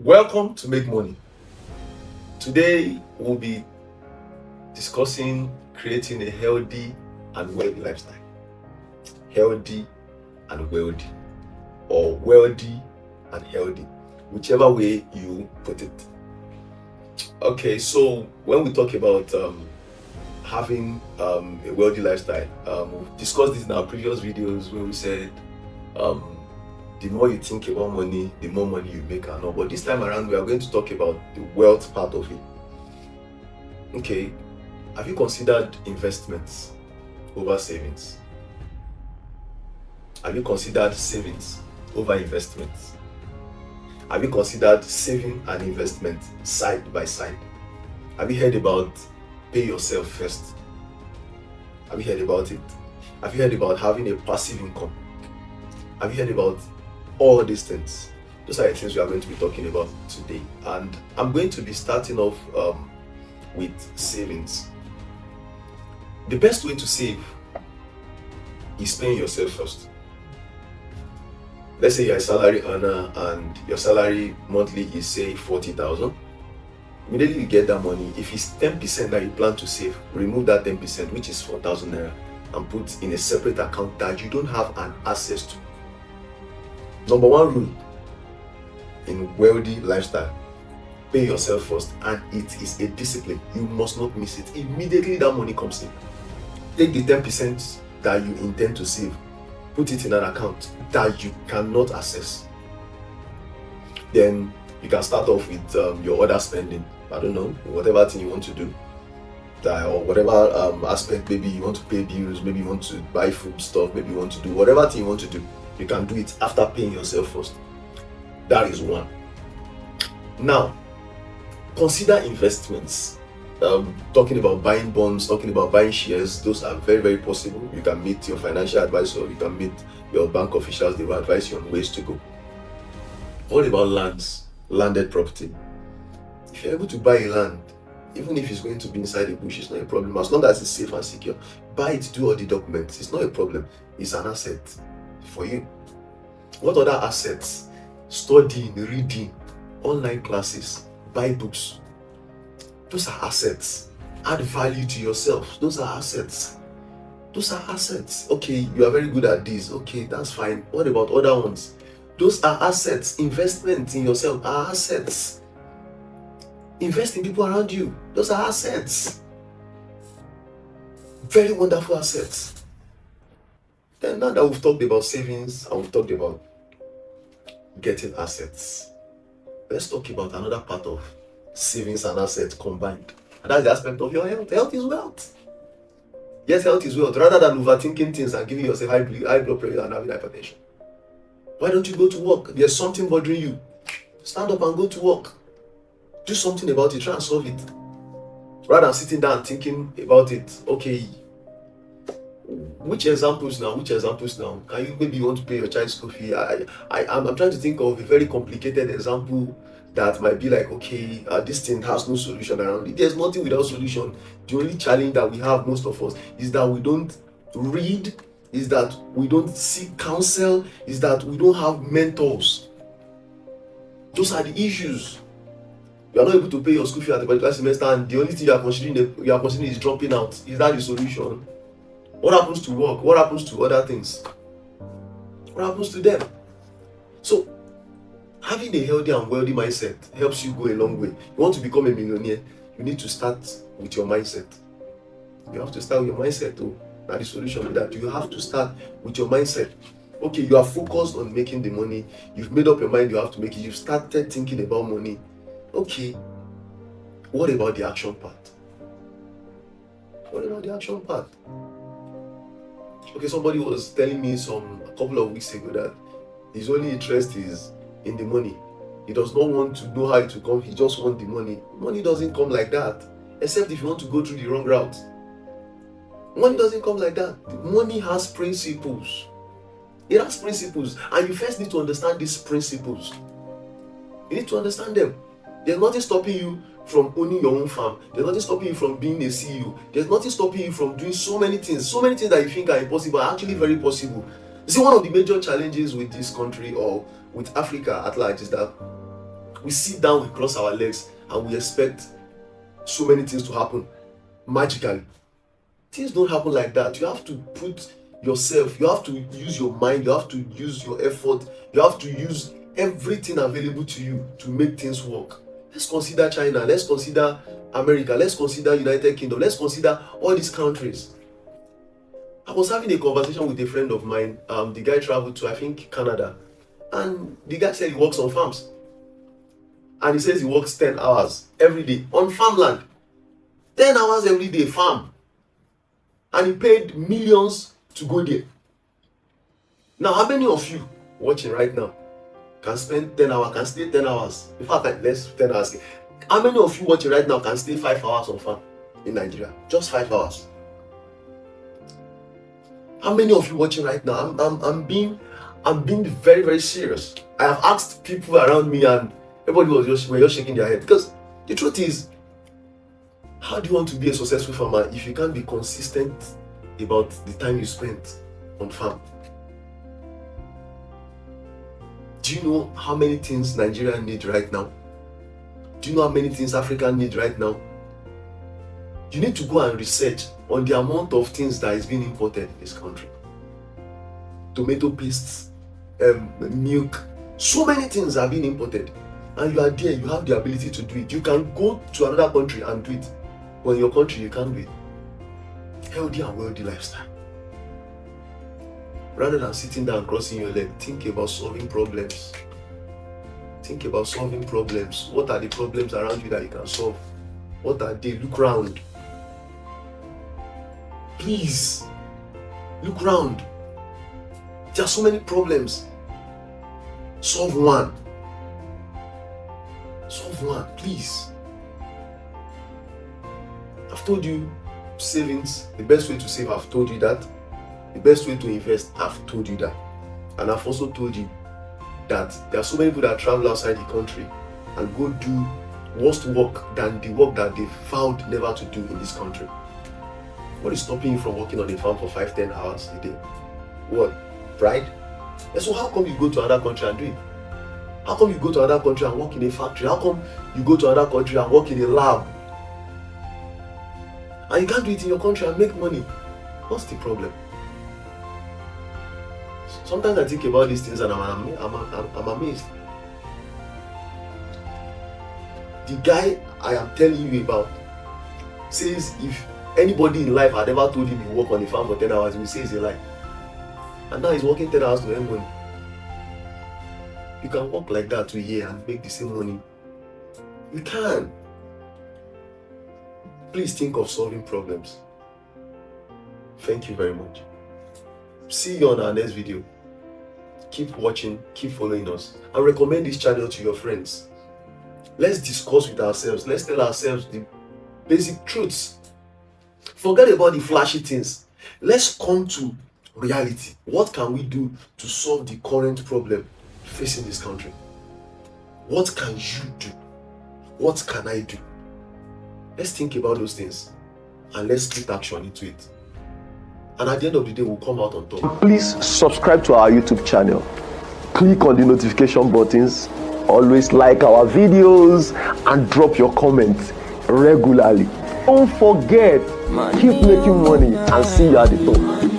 Welcome to Make Money. Today we'll be discussing creating a healthy and wealthy lifestyle. Healthy and wealthy, or wealthy and healthy, whichever way you put it. Okay, so when we talk about having a wealthy lifestyle, we've discussed this in our previous videos where we said um, the more you think about money, the more money you make and all. But this time around, we are going to talk about the wealth part of it. Okay, have you considered investments over savings? Have you considered savings over investments? Have you considered saving and investment side by side? Have you heard about pay yourself first? Have you heard about it? Have you heard about having a passive income? Have you heard about all these things? Those are the things we are going to be talking about today. And I'm going to be starting off with savings. The best way to save is paying yourself first. Let's say you're a salary earner and your salary monthly is say 40,000. Immediately you get that money, if it's 10% that you plan to save, remove that 10%, which is 4,000 naira, and put in a separate account that you don't have an access to. Number one rule in wealthy lifestyle: pay yourself first, and it is a discipline. You must not miss it. Immediately that money comes in, take the 10% that you intend to save, put it in an account that you cannot access. Then you can start off with your other spending. I don't know, whatever thing you want to do, or whatever aspect. Maybe you want to pay bills, maybe you want to buy food stuff, maybe you want to do whatever thing you want to do. You can do it after paying yourself first. That is one. Now, consider investments. Talking about buying bonds, talking about buying shares, those are very, very possible. You can meet your financial advisor, you can meet your bank officials, they will advise you on ways to go. What about lands, landed property? If you're able to buy a land, even if it's going to be inside the bush, it's not a problem. As long as it's safe and secure, buy it, do all the documents. It's not a problem. It's an asset for you. What other assets? Studying, reading, online classes, buy books. Those are assets. Add value to yourself. Those are assets. Those are assets. Okay, you are very good at this. Okay, that's fine. What about other ones? Those are assets. Investment in yourself are assets. Invest in people around you. Those are assets. Very wonderful assets. Then now that we've talked about savings and we've talked about getting assets, let's talk about another part of savings and assets combined. And that's the aspect of your health. Health is wealth. Yes, health is wealth. Rather than overthinking things and giving yourself high blood pressure and having hypertension, why don't you go to work? There's something bothering you. Stand up and go to work. Do something about it. Try and solve it. Rather than sitting down thinking about it. Okay, which examples now? Can you, maybe you want to pay your child's school fee? I'm trying to think of a very complicated example that might be like, okay, this thing has no solution around it. There's nothing without solution. The only challenge that we have, most of us, is that we don't read, is that we don't seek counsel, is that we don't have mentors. Those are the issues. You are not able to pay your school fee at the particular semester, and the only thing you are considering is dropping out. Is that the solution? What happens to work? What happens to other things? What happens to them? So, having a healthy and wealthy mindset helps you go a long way. You want to become a millionaire, you need to start with your mindset. You have to start with your mindset too. Now the solution is that you have to start with your mindset. Okay, you are focused on making the money. You've made up your mind you have to make it. You've started thinking about money. Okay, what about the action part? What about the action part? Okay, somebody was telling me a couple of weeks ago that his only interest is in the money. He does not want to know how it will come. He just wants the money. Money doesn't come like that, except if you want to go through the wrong route. Money doesn't come like that. Money has principles. It has principles, and you first need to understand these principles. You need to understand them. There's nothing stopping you from owning your own farm. There's nothing stopping you from being a CEO. There's nothing stopping you from doing so many things. So many things that you think are impossible are actually very possible. You see, one of the major challenges with this country, or with Africa at large, is that We sit down, we cross our legs, and we expect so many things to happen magically. Things don't happen like that. You have to put yourself, you have to use your mind, you have to use your effort, you have to use everything available to you to make things work. Let's consider China, let's consider America, let's consider United Kingdom, let's consider all these countries. I was having a conversation with a friend of mine. The guy traveled to, I think, Canada, and the guy said he works on farms, and he says he works 10 hours every day on farmland. 10 hours every day, farm. And he paid millions to go there. Now, how many of you watching right now can spend 10 hours, can stay 10 hours? In fact, let's 10 hours. How many of you watching right now can stay 5 hours on farm in Nigeria? Just 5 hours. How many of you watching right now? I'm being very, very serious. I have asked people around me, and everybody were just shaking their head, because the truth is, how do you want to be a successful farmer if you can't be consistent about the time you spend on farm? Do you know how many things Nigeria need right now? Do you know how many things Africa need right now? You need to go and research on the amount of things that is being imported in this country. Tomato pastes, milk, so many things are being imported. And you are there, you have the ability to do it. You can go to another country and do it. But in your country, you can't do it. Healthy and wealthy lifestyle. Rather than sitting down crossing your leg, think about solving problems. Think about solving problems. What are the problems around you that you can solve? What are they? Look around. Please, look around. There are so many problems. Solve one. Solve one, please. I've told you savings, the best way to save, I've told you that. The best way to invest, I've told you that. And I've also told you that there are so many people that travel outside the country and go do worse work than the work that they vowed never to do in this country. What is stopping you from working on a farm for 5-10 hours a day? What? Pride? And so how come you go to another country and do it? How come you go to another country and work in a factory? How come you go to another country and work in a lab? And you can't do it in your country and make money. What's the problem? Sometimes I think about these things and I'm amazed. The guy I am telling you about says if anybody in life had ever told him he work on a farm for 10 hours, he will say it's a lie. And now he's working 10 hours to earn money. You can work like that to a year and make the same money. You can. Please think of solving problems. Thank you very much. See you on our next video. Keep watching, keep following us, and recommend this channel to your friends. Let's discuss with ourselves. Let's tell ourselves the basic truths. Forget about the flashy things. Let's come to reality. What can we do to solve the current problem facing this country? What can you do? What can I do? Let's think about those things and let's put action into it. And at the end of the day, we'll come out on top. Please subscribe to our YouTube channel. Click on the notification buttons. Always like our videos and drop your comments regularly. Don't forget, keep making money and see you at the top.